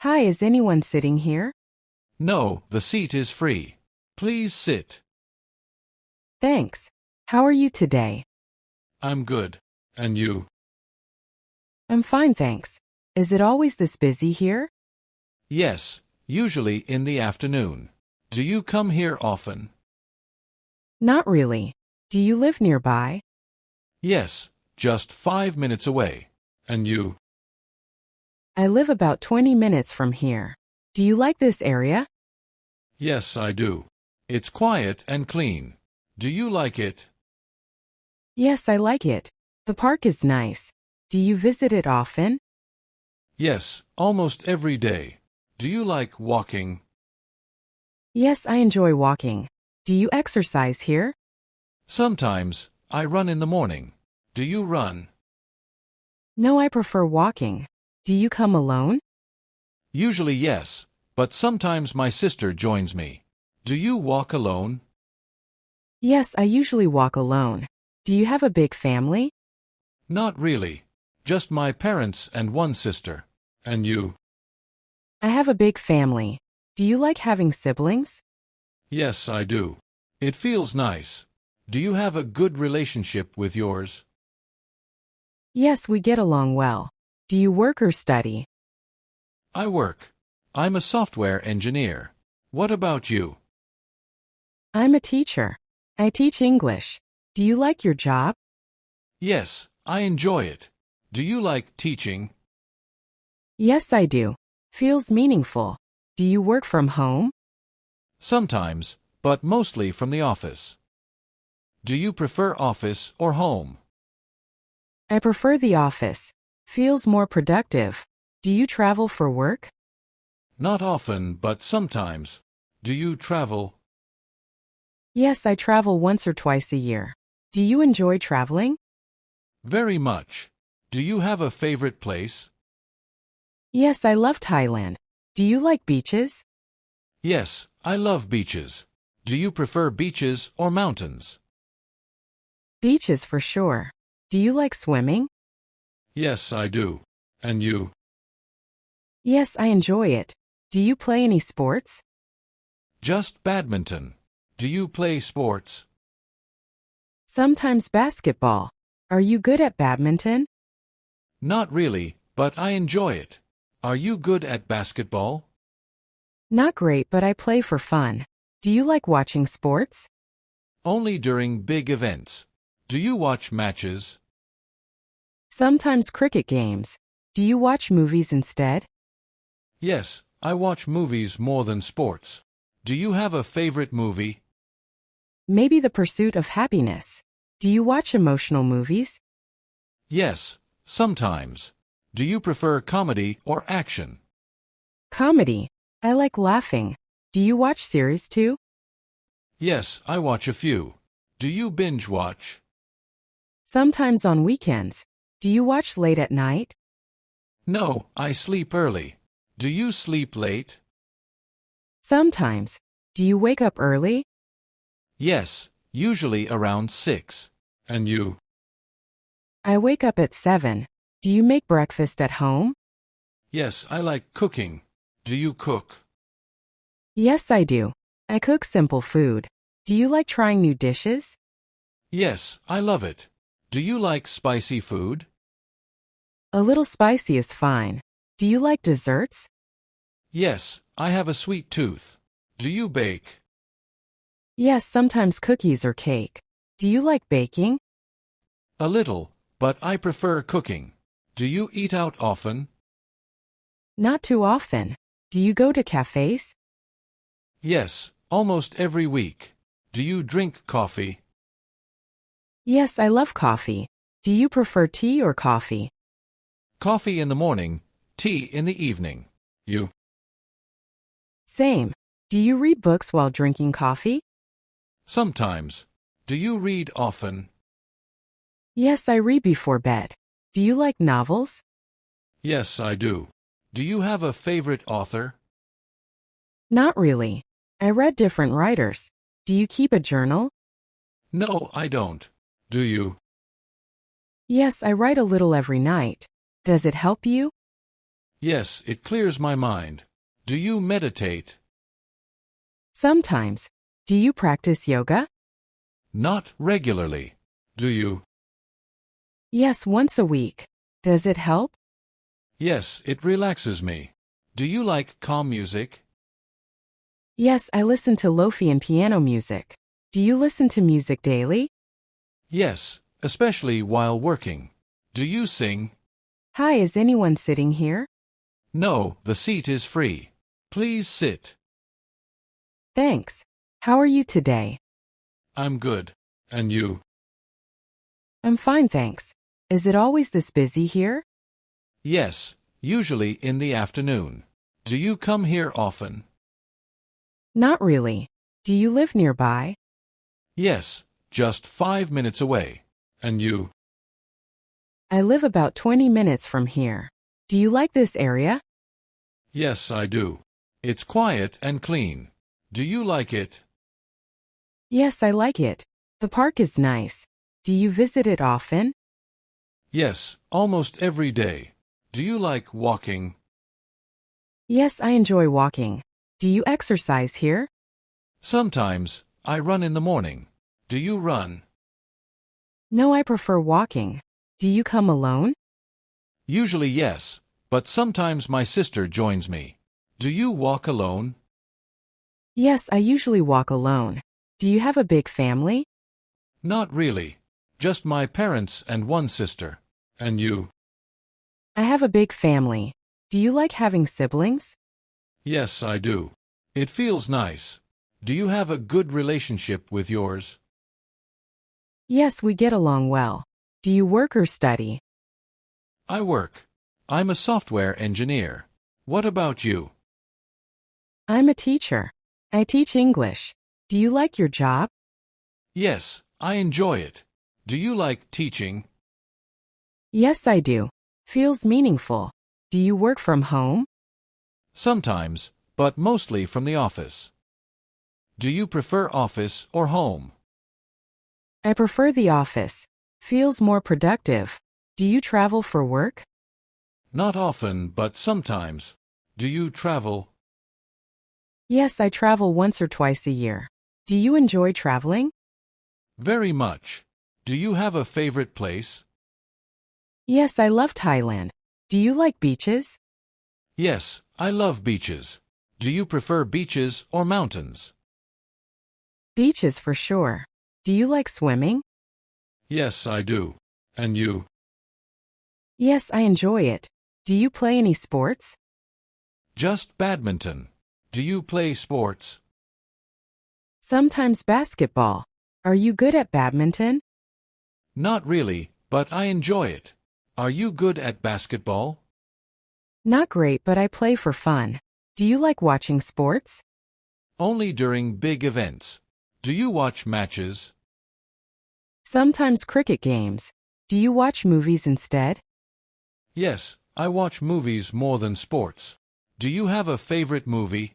Hi, is anyone sitting here? No, the seat is free. Please sit. Thanks. How are you today? I'm good. And you? I'm fine, thanks. Is it always this busy here? Yes, usually in the afternoon. Do you come here often? Not really. Do you live nearby? Yes, just 5 minutes away. And you? I live about 20 minutes from here. Do you like this area? Yes, I do. It's quiet and clean. Do you like it? Yes, I like it. The park is nice. Do you visit it often? Yes, almost every day. Do you like walking? Yes, I enjoy walking. Do you exercise here? Sometimes, I run in the morning. Do you run? No, I prefer walking. Do you come alone? Usually yes, but sometimes my sister joins me. Do you walk alone? Yes, I usually walk alone. Do you have a big family? Not really. Just my parents and one sister. And you? I have a big family. Do you like having siblings? Yes, I do. It feels nice. Do you have a good relationship with yours? Yes, we get along well. Do you work or study? I work. I'm a software engineer. What about you? I'm a teacher. I teach English. Do you like your job? Yes, I enjoy it. Do you like teaching? Yes, I do. Feels meaningful. Do you work from home? Sometimes, but mostly from the office. Do you prefer office or home? I prefer the office. Feels more productive. Do you travel for work? Not often, but sometimes. Do you travel? Yes, I travel once or twice a year. Do you enjoy traveling? Very much. Do you have a favorite place? Yes, I love Thailand. Do you like beaches? Yes, I love beaches. Do you prefer beaches or mountains? Beaches for sure. Do you like swimming? Yes, I do. And you? Yes, I enjoy it. Do you play any sports? Just badminton. Do you play sports? Sometimes basketball. Are you good at badminton? Not really, but I enjoy it. Are you good at basketball? Not great, but I play for fun. Do you like watching sports? Only during big events. Do you watch matches? Sometimes cricket games. Do you watch movies instead? Yes, I watch movies more than sports. Do you have a favorite movie? Maybe The Pursuit of Happiness. Do you watch emotional movies? Yes, sometimes. Do you prefer comedy or action? Comedy. I like laughing. Do you watch series too? Yes, I watch a few. Do you binge watch? Sometimes on weekends. Do you watch late at night? No, I sleep early. Do you sleep late? Sometimes. Do you wake up early? Yes, usually around 6. And you? I wake up at 7. Do you make breakfast at home? Yes, I like cooking. Do you cook? Yes, I do. I cook simple food. Do you like trying new dishes? Yes, I love it. Do you like spicy food? A little spicy is fine. Do you like desserts? Yes, I have a sweet tooth. Do you bake? Yes, sometimes cookies or cake. Do you like baking? A little, but I prefer cooking. Do you eat out often? Not too often. Do you go to cafes? Yes, almost every week. Do you drink coffee? Yes, I love coffee. Do you prefer tea or coffee? Coffee in the morning, tea in the evening. You? Same. Do you read books while drinking coffee? Sometimes. Do you read often? Yes, I read before bed. Do you like novels? Yes, I do. Do you have a favorite author? Not really. I read different writers. Do you keep a journal? No, I don't. Do you? Yes, I write a little every night. Does it help you? Yes, it clears my mind. Do you meditate? Sometimes. Do you practice yoga? Not regularly. Do you? Yes, once a week. Does it help? Yes, it relaxes me. Do you like calm music? Yes, I listen to lofi and piano music. Do you listen to music daily? Yes, especially while working. Do you sing? Hi, is anyone sitting here? No, the seat is free. Please sit. Thanks. How are you today? I'm good. And you? I'm fine, thanks. Is it always this busy here? Yes, usually in the afternoon. Do you come here often? Not really. Do you live nearby? Yes, just 5 minutes away. And you? I live about 20 minutes from here. Do you like this area? Yes, I do. It's quiet and clean. Do you like it? Yes, I like it. The park is nice. Do you visit it often? Yes, almost every day. Do you like walking? Yes, I enjoy walking. Do you exercise here? Sometimes. I run in the morning. Do you run? No, I prefer walking. Do you come alone? Usually yes, but sometimes my sister joins me. Do you walk alone? Yes, I usually walk alone. Do you have a big family? Not really. Just my parents and one sister. And you? I have a big family. Do you like having siblings? Yes, I do. It feels nice. Do you have a good relationship with yours? Yes, we get along well. Do you work or study? I work. I'm a software engineer. What about you? I'm a teacher. I teach English. Do you like your job? Yes, I enjoy it. Do you like teaching? Yes, I do. Feels meaningful. Do you work from home? Sometimes, but mostly from the office. Do you prefer office or home? I prefer the office. Feels more productive. Do you travel for work? Not often, but sometimes. Do you travel? Yes, I travel once or twice a year. Do you enjoy traveling? Very much. Do you have a favorite place? Yes, I love Thailand. Do you like beaches? Yes, I love beaches. Do you prefer beaches or mountains? Beaches for sure. Do you like swimming? Yes, I do. And you? Yes, I enjoy it. Do you play any sports? Just badminton. Do you play sports? Sometimes basketball. Are you good at badminton? Not really, but I enjoy it. Are you good at basketball? Not great, but I play for fun. Do you like watching sports? Only during big events. Do you watch matches? Sometimes cricket games. Do you watch movies instead? Yes, I watch movies more than sports. Do you have a favorite movie?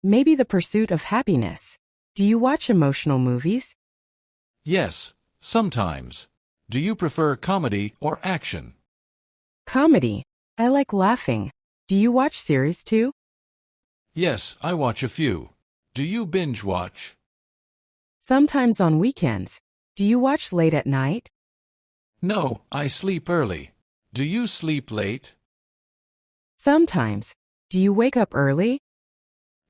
Maybe The Pursuit of Happiness. Do you watch emotional movies? Yes, sometimes. Do you prefer comedy or action? Comedy. I like laughing. Do you watch series too? Yes, I watch a few. Do you binge watch? Sometimes on weekends. Do you watch late at night? No, I sleep early. Do you sleep late? Sometimes. Do you wake up early?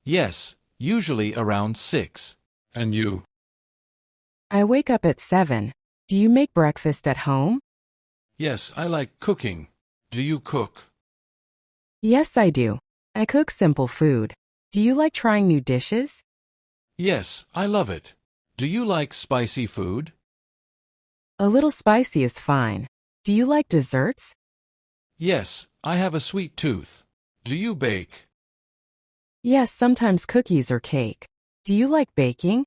Yes, usually around 6. And you? I wake up at 7. Do you make breakfast at home? Yes, I like cooking. Do you cook? Yes, I do. I cook simple food. Do you like trying new dishes? Yes, I love it. Do you like spicy food? A little spicy is fine. Do you like desserts? Yes, I have a sweet tooth. Do you bake? Yes, sometimes cookies or cake. Do you like baking?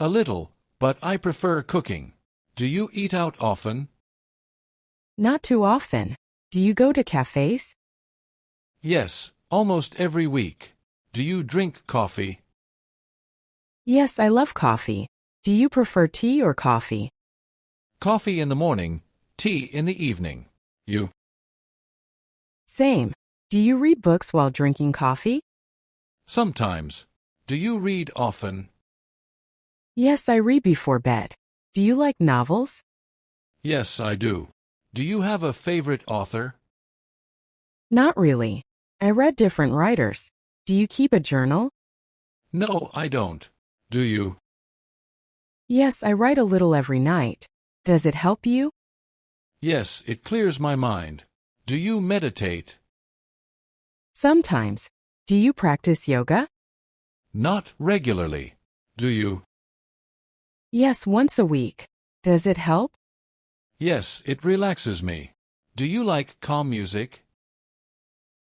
A little, but I prefer cooking. Do you eat out often? Not too often. Do you go to cafes? Yes, almost every week. Do you drink coffee? Yes, I love coffee. Do you prefer tea or coffee? Coffee in the morning, tea in the evening. You? Same. Do you read books while drinking coffee? Sometimes. Do you read often? Yes, I read before bed. Do you like novels? Yes, I do. Do you have a favorite author? Not really. I read different writers. Do you keep a journal? No, I don't. Do you? Yes, I write a little every night. Does it help you? Yes, it clears my mind. Do you meditate? Sometimes. Do you practice yoga? Not regularly. Do you? Yes, once a week. Does it help? Yes, it relaxes me. Do you like calm music?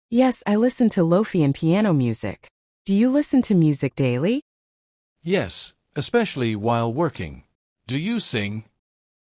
Yes, I listen to lofi and piano music. Do you listen to music daily? Yes, especially while working. Do you sing?